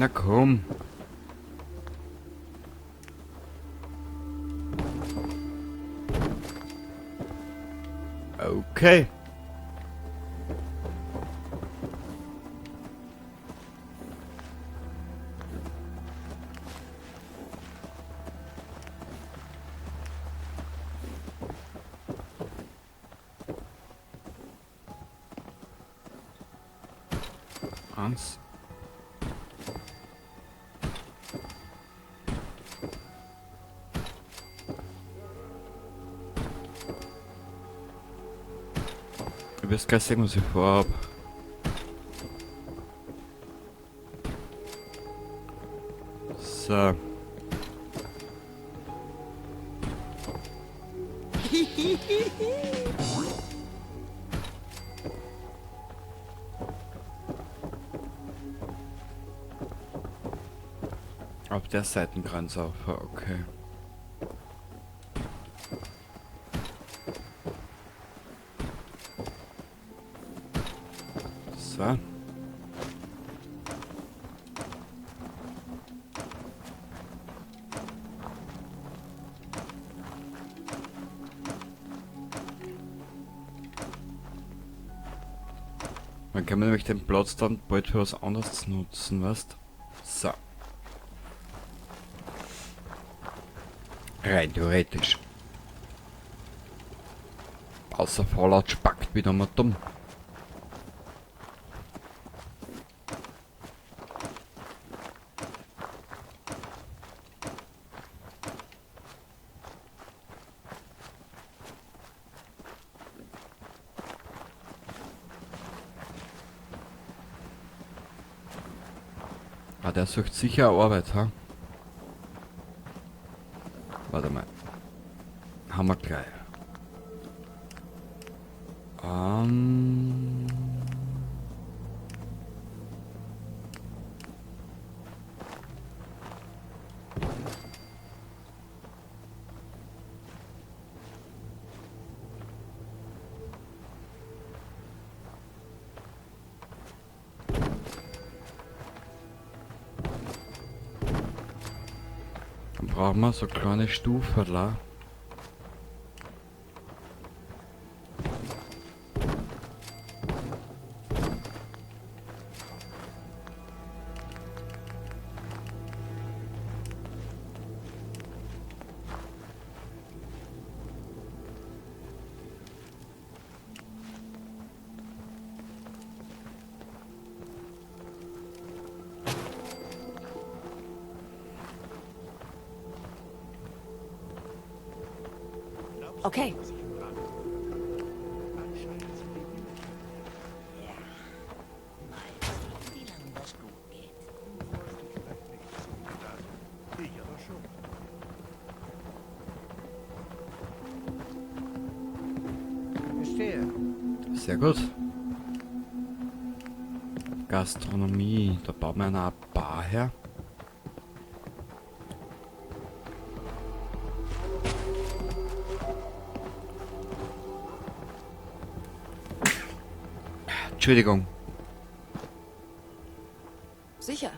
Na komm. Okay. Eins. Du wirst gleich sehen, was ich vorhab. So. Auf der Seitenkranz auf, okay. So. Dann kann man nämlich den Platz dann bald für was anderes nutzen, weißt? So. Rein theoretisch. Außer Fallout spackt wieder mal dumm. Ah, der sucht sicher Arbeit, ha? Warte mal. Haben wir gleich. Dann brauchen wir so kleine Stufen. Okay. Verstehe. Sehr gut. Gastronomie. Da bauen wir eine Bar her. Entschuldigung. Sicher.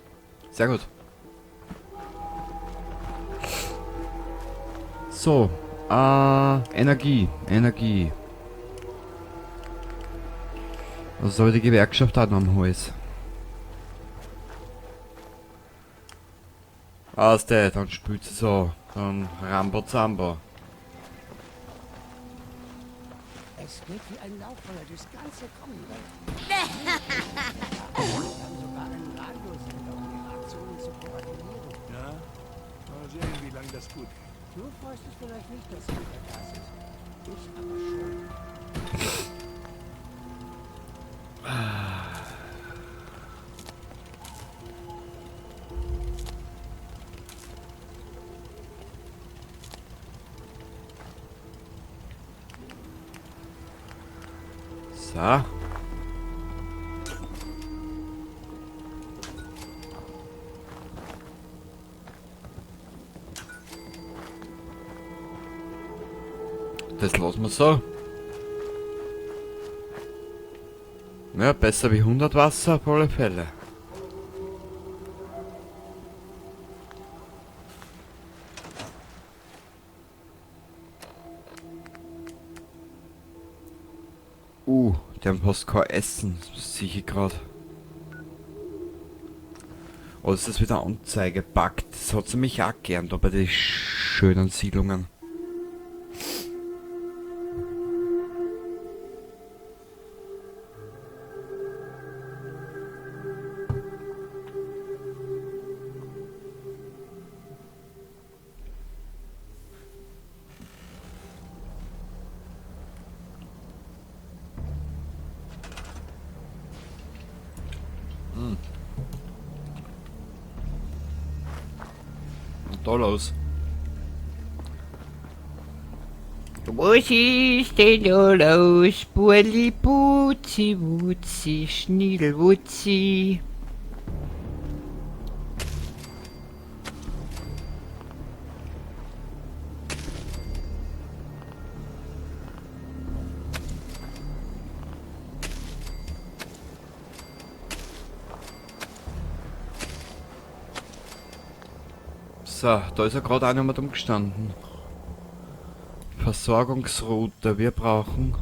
Sehr gut. So, Energie. Was soll die Gewerkschaft auch noch am Hals? Aus der, dann spielt sie so. Dann Rambo Zambo. Es geht wie ein Lauffeuer durchs ganze Commonwealth. Wir haben sogar einen Radiosender, um ihre Aktionen zu koordinieren. Ja, mal sehen, wie lange das gut geht. Du freust dich vielleicht nicht, dass sie wieder da sind. Ich aber schon. So. Das lassen wir so. Ja, besser wie 100 Wasser auf alle Fälle. Die haben fast kein Essen, sehe ich gerade. Oh, ist das wieder Anzeige? Packt. Das hat sie mich auch gern, da bei den schönen Siedlungen. Da los. Was ist denn da los? Burli, Buzi, Wuzi, Schniedelwutzi. So, da ist ja gerade einer mit umgestanden. Versorgungsroute, wir brauchen...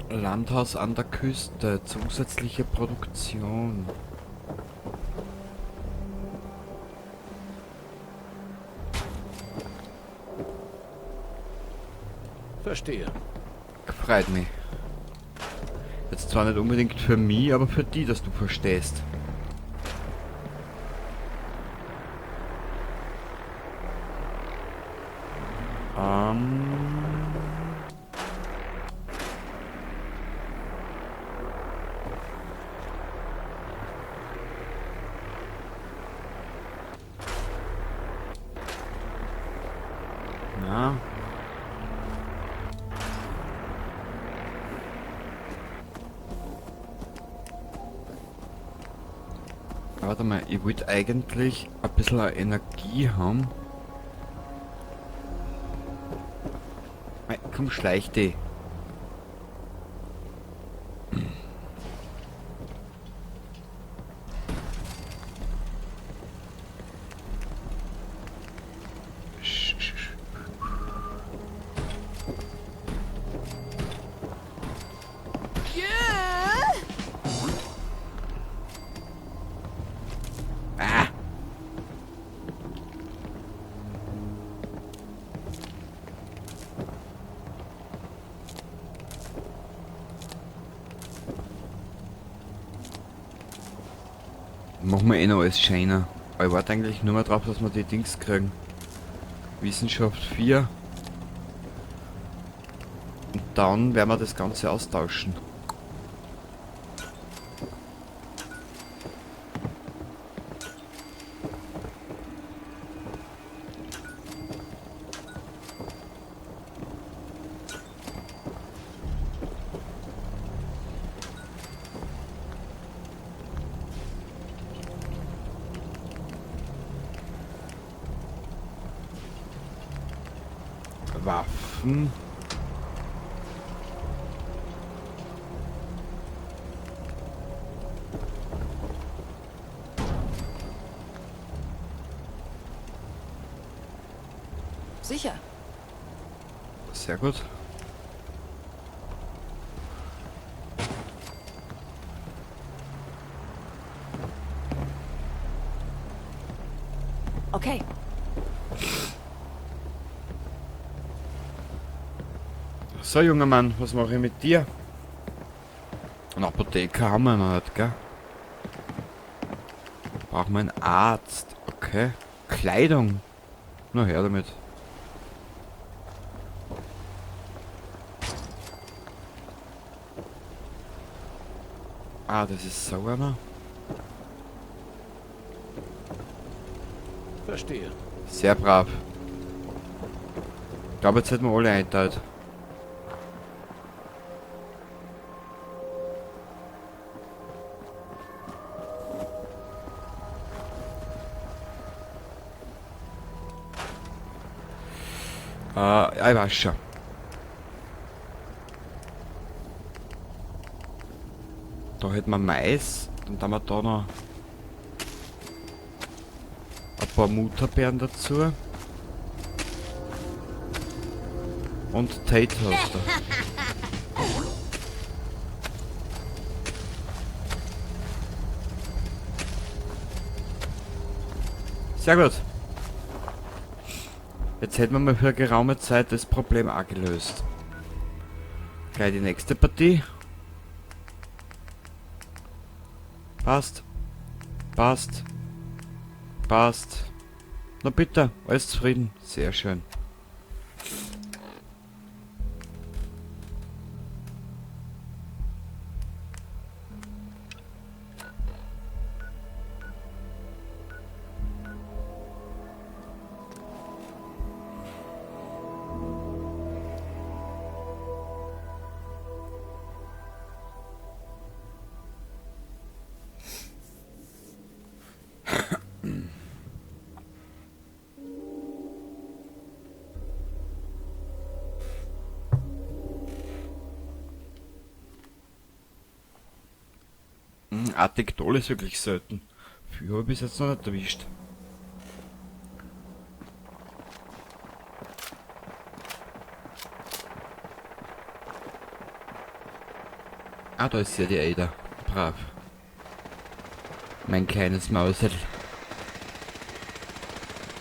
Landhaus an der Küste, zusätzliche Produktion. Verstehe. Freut mich. Jetzt zwar nicht unbedingt für mich, aber für die, dass du verstehst. Na. Warte mal, ich wollte eigentlich ein bisschen Energie haben. Mei, komm, schleich dich. Ah! Machen wir eh noch alles schöner. Aber ich warte eigentlich nur mal drauf, dass wir die Dings kriegen. Wissenschaft 4. Und dann werden wir das Ganze austauschen. Waffen. Sicher. Sehr gut. Okay. So, junger Mann, was mache ich mit dir? Eine Apotheker haben wir noch nicht, gell? Brauchen wir einen Arzt. Okay. Kleidung. Na, her damit. Ah, das ist so einer. Verstehe. Sehr brav. Ich glaube, jetzt hätten wir alle einteilt. Ich weiß schon. Da hätten wir Mais und dann haben wir da noch Ein paar Mutterbeeren dazu. Und Tate Toaster. Sehr gut. Jetzt hätten wir mal für geraume Zeit das Problem auch gelöst. Gleich die nächste Partie. Passt. Passt. Passt. Na bitte, alles zufrieden. Sehr schön. Arctic Doll ist wirklich selten. Viel habe ich bis jetzt noch nicht erwischt. Ah, da ist ja die Ada. Brav. Mein kleines Mausel.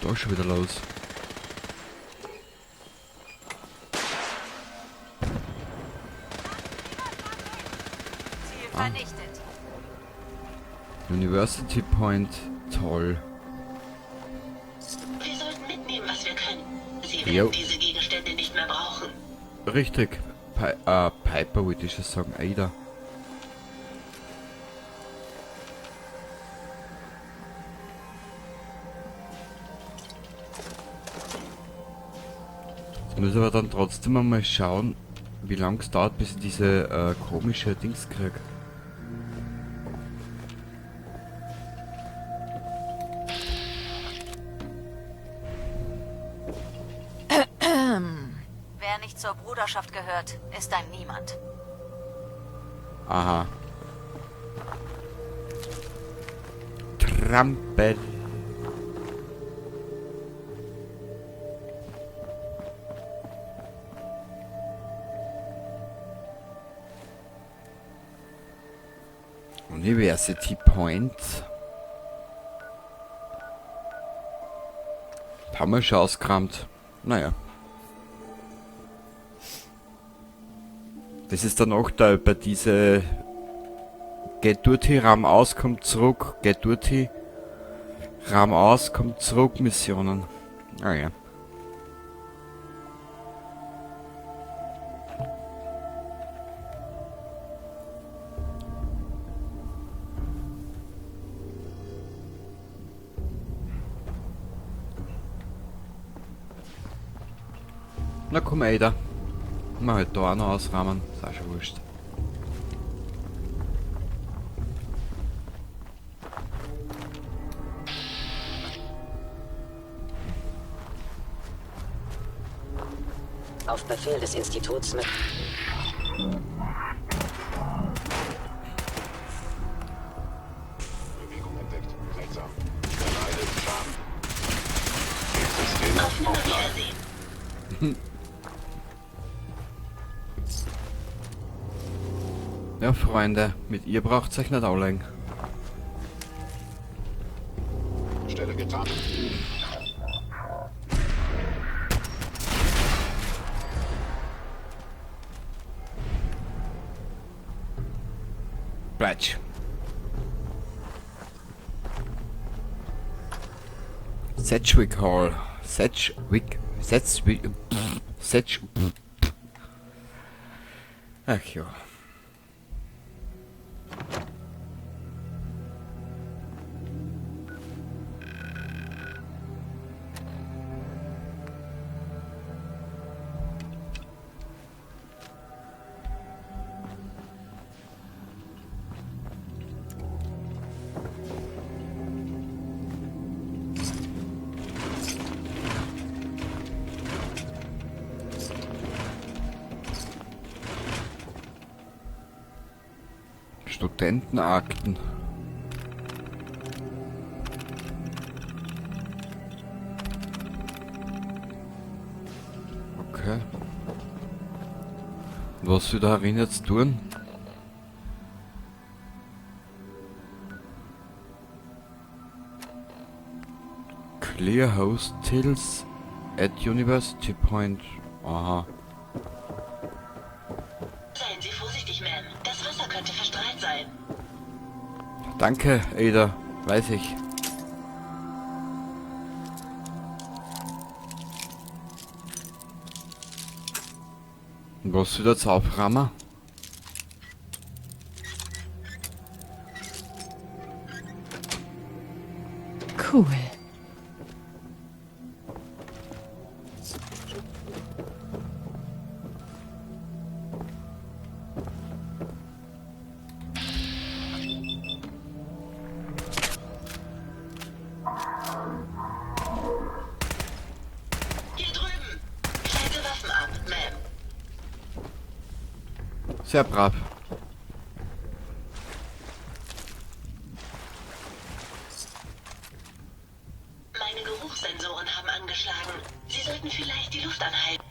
Da ist schon wieder los. Ziel vernichtet. University Point, toll. Wir sollten mitnehmen, was wir können. Sie Jo. werden diese Gegenstände nicht mehr brauchen. Richtig. Piper wollte ich schon sagen, Ada. Jetzt müssen wir dann trotzdem einmal schauen, wie lange es dauert, bis ich diese komische Dings krieg. Wer nicht zur Bruderschaft gehört, ist ein Niemand. Aha. Trampel. University Point. Haben wir schon ausgekramt. Naja. Das ist dann auch da bei diese geht durch die Raum aus, kommt zurück, geht durch die Raum aus, kommt zurück Missionen. Naja. Na komm, Ada. Mal halt da auch noch ausrahmen. Ist auch schon wurscht. Auf Befehl des Instituts mit... Bewegung entdeckt. Seltsam. Verleidet Schaden. System Auf Wiedersehen. Ja, Freunde, mit ihr braucht's euch nicht anlegen. Stelle getan. Platsch. Sedgwick Hall. Sedgwick. Ach ja. Studentenakten. Was wir da drin jetzt tun? Clear hostels at University Point. Aha. Seien Sie vorsichtig, Ma'am. Das Wasser könnte verstrahlt sein. Danke, Ada. Weiß ich. Was wieder jetzt auframmen? Cool. Hier drüben. Schalte Waffen ab, Ma'am. Sehr brav. Meine Geruchssensoren haben angeschlagen. Sie sollten vielleicht die Luft anhalten.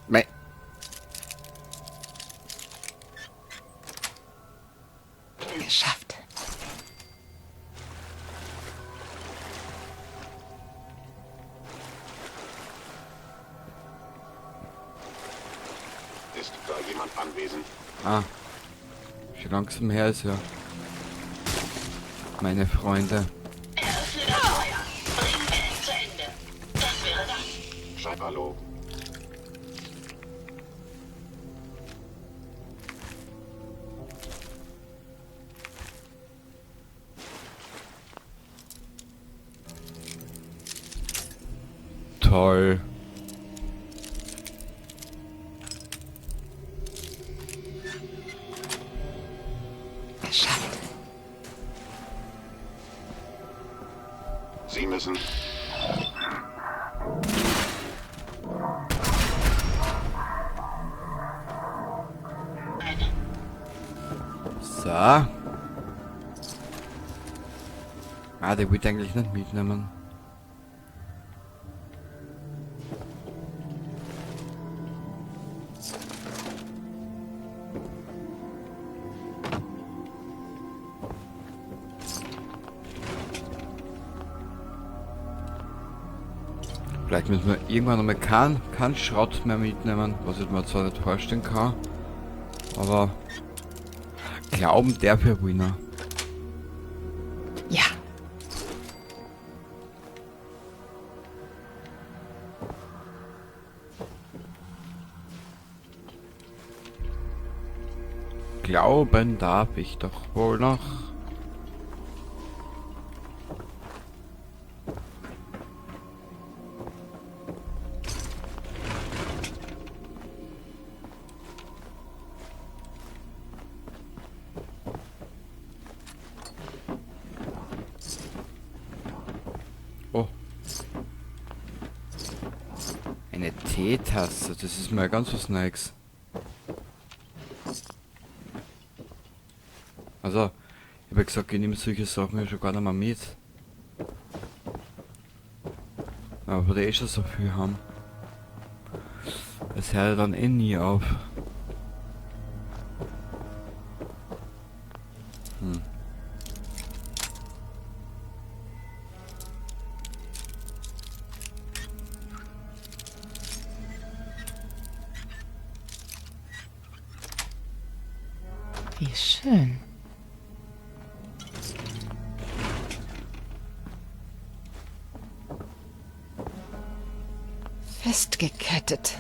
Mei. Geschafft. Ist da jemand anwesend? Ah. Schon langsam her ist ja. Meine Freunde. Eröffne das Feuer. Bringen wir es zu Ende. Das wäre das. Schreib Hallo. Toll. Geschafft. Sie müssen. Nein. So. Ah, der wollte eigentlich nicht mitnehmen. Vielleicht müssen wir irgendwann einmal keinen Schrott mehr mitnehmen, was ich mir zwar nicht vorstellen kann, aber glauben darf ja Winner. Ja. Glauben darf ich doch wohl noch. Oh. Eine Teetasse, das ist mal ganz was Neues. Also, ich habe gesagt, ich nehme solche Sachen ja schon gar nicht mehr mit. Aber die eh schon so viel haben. Das hört dann eh nie auf. Wie schön. Festgekettet.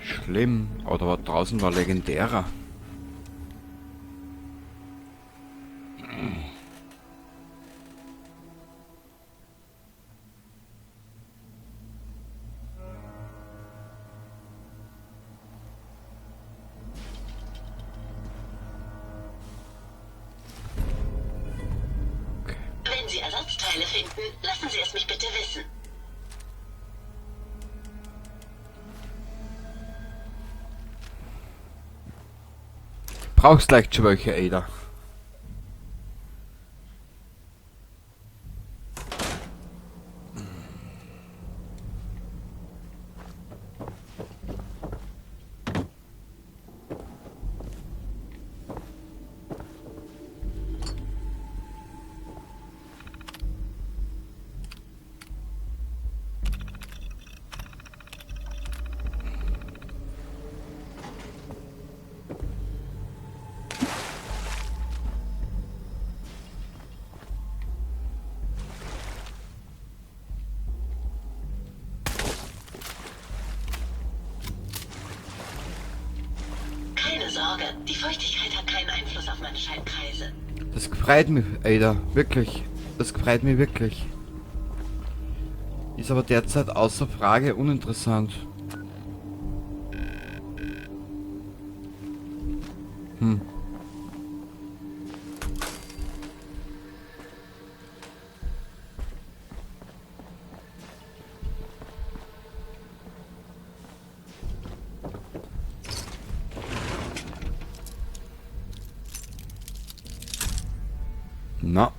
Schlimm, oder was draußen war legendärer. Wenn Sie Ersatzteile finden, lassen Sie es mich bitte wissen. Brauchst gleich schon welche, Ada. Die Feuchtigkeit hat keinen Einfluss auf meine Schaltkreise. Das freut mich, Ada. Wirklich. Das freut mich wirklich. Ist aber derzeit außer Frage uninteressant. Na.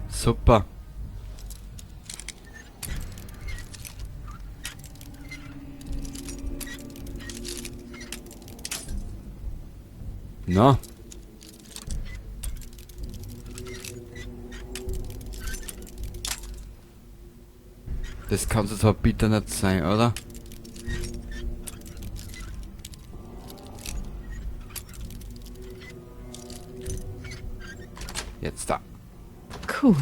Super. Na. Das kann es aber bitte nicht sein, oder? Jetzt da. Cool.